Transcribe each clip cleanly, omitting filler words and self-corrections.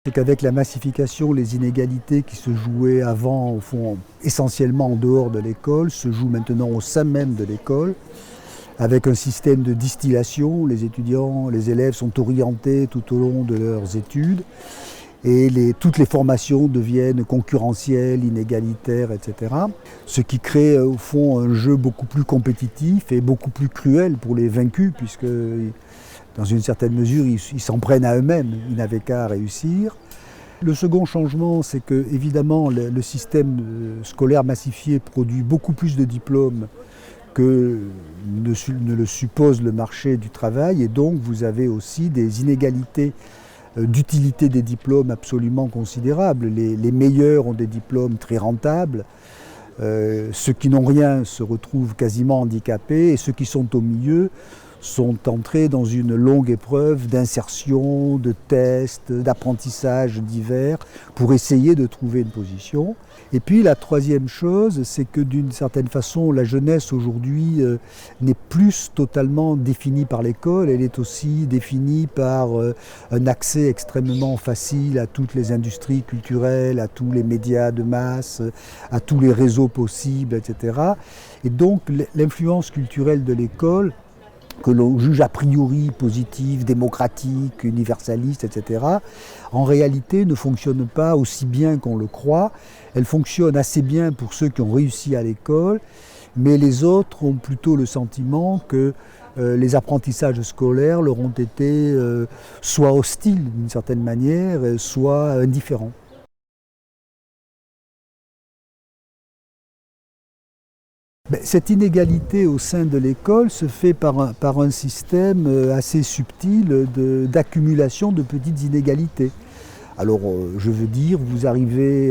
C'est qu'avec la massification, les inégalités qui se jouaient avant, au fond, essentiellement en dehors de l'école, se jouent maintenant au sein même de l'école, avec un système de distillation. Les étudiants, les élèves sont orientés tout au long de leurs études et toutes les formations deviennent concurrentielles, inégalitaires, etc. Ce qui crée au fond un jeu beaucoup plus compétitif et beaucoup plus cruel pour les vaincus, puisque dans une certaine mesure, ils s'en prennent à eux-mêmes, ils n'avaient qu'à réussir. Le second changement, c'est que évidemment le système scolaire massifié produit beaucoup plus de diplômes que ne le suppose le marché du travail, et donc vous avez aussi des inégalités d'utilité des diplômes absolument considérables. Les meilleurs ont des diplômes très rentables, ceux qui n'ont rien se retrouvent quasiment handicapés, et ceux qui sont au milieu sont entrés dans une longue épreuve d'insertion, de tests, d'apprentissage divers pour essayer de trouver une position. Et puis la troisième chose, c'est que d'une certaine façon, la jeunesse aujourd'hui n'est plus totalement définie par l'école, elle est aussi définie par un accès extrêmement facile à toutes les industries culturelles, à tous les médias de masse, à tous les réseaux possibles, etc. Et donc l'influence culturelle de l'école, que l'on juge a priori positive, démocratique, universaliste, etc., en réalité ne fonctionne pas aussi bien qu'on le croit. Elle fonctionne assez bien pour ceux qui ont réussi à l'école, mais les autres ont plutôt le sentiment que les apprentissages scolaires leur ont été soit hostiles d'une certaine manière, soit indifférents. Cette inégalité au sein de l'école se fait par un système assez subtil d'accumulation de petites inégalités. Alors, je veux dire, vous arrivez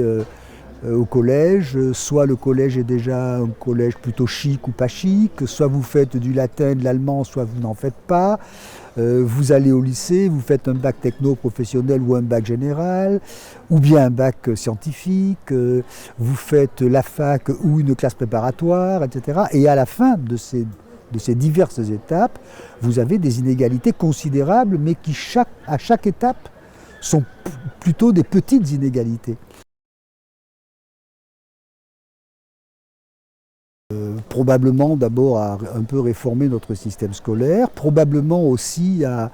au collège, soit le collège est déjà un collège plutôt chic ou pas chic, soit vous faites du latin, de l'allemand, soit vous n'en faites pas. Vous allez au lycée, vous faites un bac techno-professionnel ou un bac général, ou bien un bac scientifique, vous faites la fac ou une classe préparatoire, etc. Et à la fin de ces diverses étapes, vous avez des inégalités considérables, mais qui à chaque étape sont plutôt des petites inégalités. Probablement d'abord à un peu réformer notre système scolaire, probablement aussi à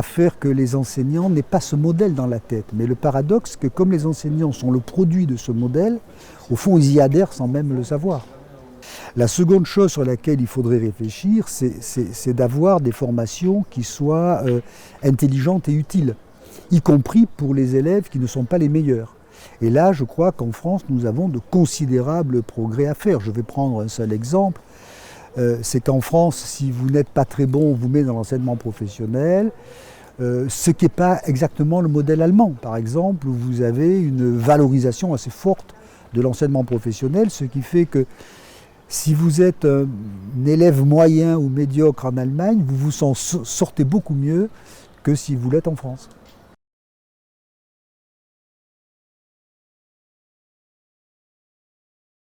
faire que les enseignants n'aient pas ce modèle dans la tête. Mais le paradoxe, c'est que comme les enseignants sont le produit de ce modèle, au fond ils y adhèrent sans même le savoir. La seconde chose sur laquelle il faudrait réfléchir, c'est d'avoir des formations qui soient intelligentes et utiles, y compris pour les élèves qui ne sont pas les meilleurs. Et là, je crois qu'en France, nous avons de considérables progrès à faire. Je vais prendre un seul exemple. C'est qu'en France, si vous n'êtes pas très bon, on vous met dans l'enseignement professionnel, ce qui n'est pas exactement le modèle allemand. Par exemple, où vous avez une valorisation assez forte de l'enseignement professionnel, ce qui fait que si vous êtes un élève moyen ou médiocre en Allemagne, vous vous en sortez beaucoup mieux que si vous l'êtes en France.